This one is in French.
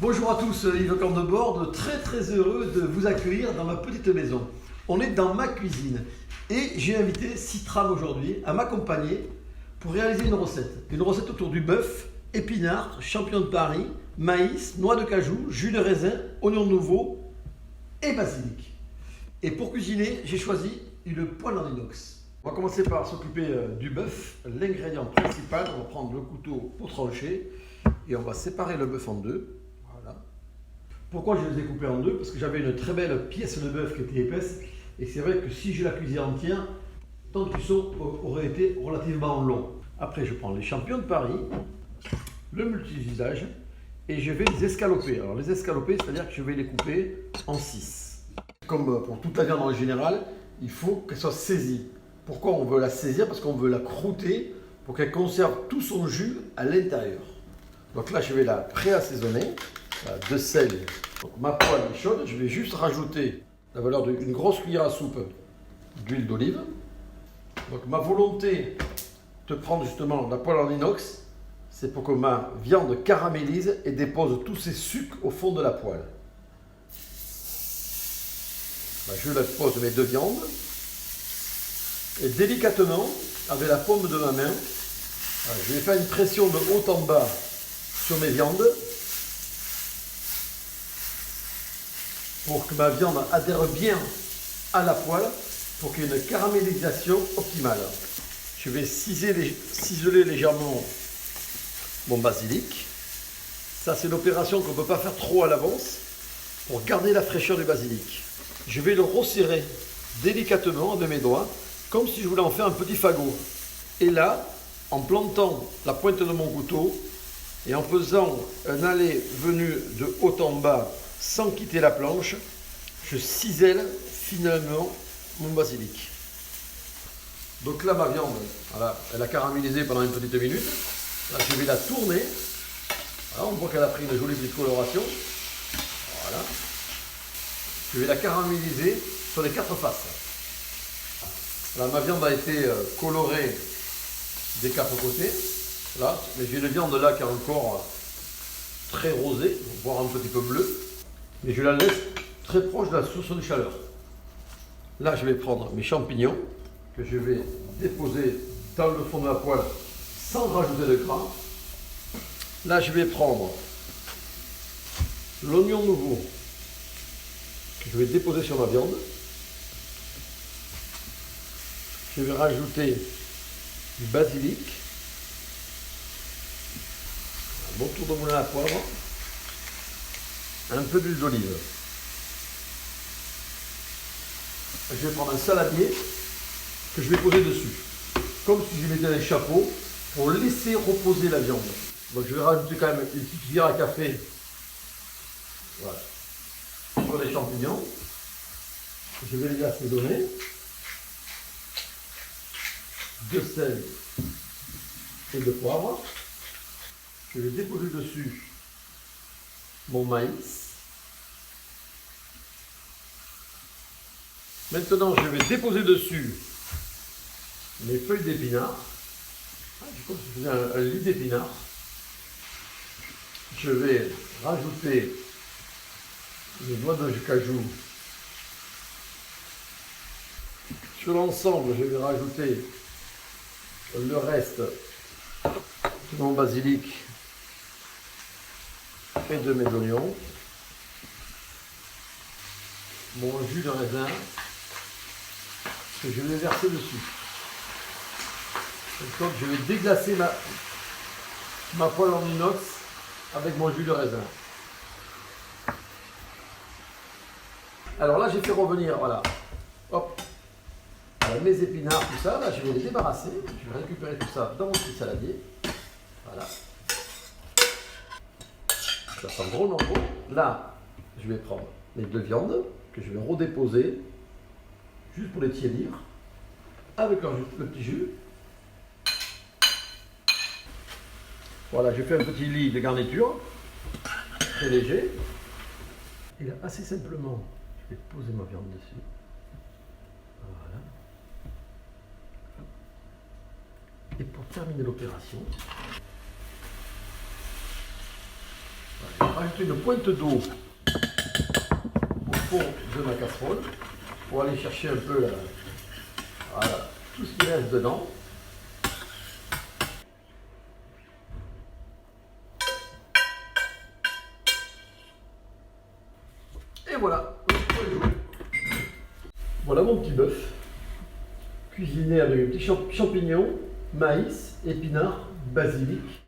Bonjour à tous, Yves Candebord, très heureux de vous accueillir dans ma petite maison. On est dans ma cuisine et j'ai invité Citram aujourd'hui à m'accompagner pour réaliser une recette autour du bœuf, épinards, champignons de Paris, maïs, noix de cajou, jus de raisin, oignons nouveaux et basilic. Et pour cuisiner, j'ai choisi une poêle en inox. On va commencer par s'occuper du bœuf, l'ingrédient principal. On va prendre le couteau pour trancher et on va séparer le bœuf en deux. Voilà. Pourquoi je les ai coupés en deux? Parce que j'avais une très belle pièce de bœuf qui était épaisse et c'est vrai que si je la cuisais entière, le temps de cuisson aurait été relativement long. Après, je prends les champignons de Paris, le multi-usage et je vais les escaloper. Alors les escaloper, c'est-à-dire que je vais les couper en 6. Comme pour toute la viande en général, il faut qu'elle soit saisie. Pourquoi on veut la saisir? Parce qu'on veut la croûter pour qu'elle conserve tout son jus à l'intérieur. Donc là, je vais la pré-assaisonner de sel. Donc ma poêle est chaude, je vais juste rajouter la valeur d'une grosse cuillère à soupe d'huile d'olive. Donc ma volonté de prendre justement la poêle en inox, c'est pour que ma viande caramélise et dépose tous ses sucs au fond de la poêle. Je pose mes deux viandes et délicatement, avec la paume de ma main, je vais faire une pression de haut en bas sur mes viandes pour que ma viande adhère bien à la poêle pour qu'il y ait une caramélisation optimale. Je vais ciseler légèrement mon basilic. Ça, c'est l'opération qu'on ne peut pas faire trop à l'avance pour garder la fraîcheur du basilic. Je vais le resserrer délicatement avec mes doigts, comme si je voulais en faire un petit fagot. Et là, en plantant la pointe de mon couteau et en faisant un aller-venu de haut en bas sans quitter la planche, je cisèle finalement mon basilic. Donc là, ma viande, voilà, elle a caramélisé pendant une petite minute. Là, je vais la tourner. Voilà, on voit qu'elle a pris une jolie petite coloration. Voilà. Je vais la caraméliser sur les quatre faces. Là, ma viande a été colorée des quatre côtés. Là, mais j'ai une viande là qui est encore très rosée, voire un petit peu bleue. Mais je la laisse très proche de la source de chaleur. Là, je vais prendre mes champignons que je vais déposer dans le fond de la poêle sans rajouter de gras. Là, je vais prendre l'oignon nouveau que je vais déposer sur ma viande. Je vais rajouter du basilic, un bon tour de moulin à poivre, un peu d'huile d'olive. Je vais prendre un saladier que je vais poser dessus, comme si je mettais un chapeau pour laisser reposer la viande. Donc je vais rajouter quand même une petite cuillère à café, voilà, sur les champignons. Je vais les assaisonner de sel et de poivre. Je vais déposer dessus mon maïs. Maintenant, je vais déposer dessus mes feuilles d'épinards. Comme si je faisais un lit d'épinards. Je vais rajouter les noix de cajou. Sur l'ensemble, je vais rajouter le reste de mon basilic et de mes oignons. Mon jus de raisin que je vais verser dessus. Donc je vais déglacer ma poêle en inox avec mon jus de raisin. Alors là, j'ai fait revenir, voilà, hop, mes épinards, tout ça. Là, je vais les débarrasser. Je vais récupérer tout ça dans mon petit saladier. Voilà. Ça sent gros, non gros. Là, je vais prendre les deux viandes que je vais redéposer juste pour les tiédir avec le petit jus. Voilà, je fais un petit lit de garniture très léger. Et là, assez simplement, je vais poser ma viande dessus. Voilà. Et pour terminer l'opération, voilà, rajouter une pointe d'eau au fond de ma casserole pour aller chercher un peu voilà, tout ce qui reste dedans. Et voilà, voilà mon petit bœuf, cuisiné avec des petits champignons, maïs, épinards, basilic.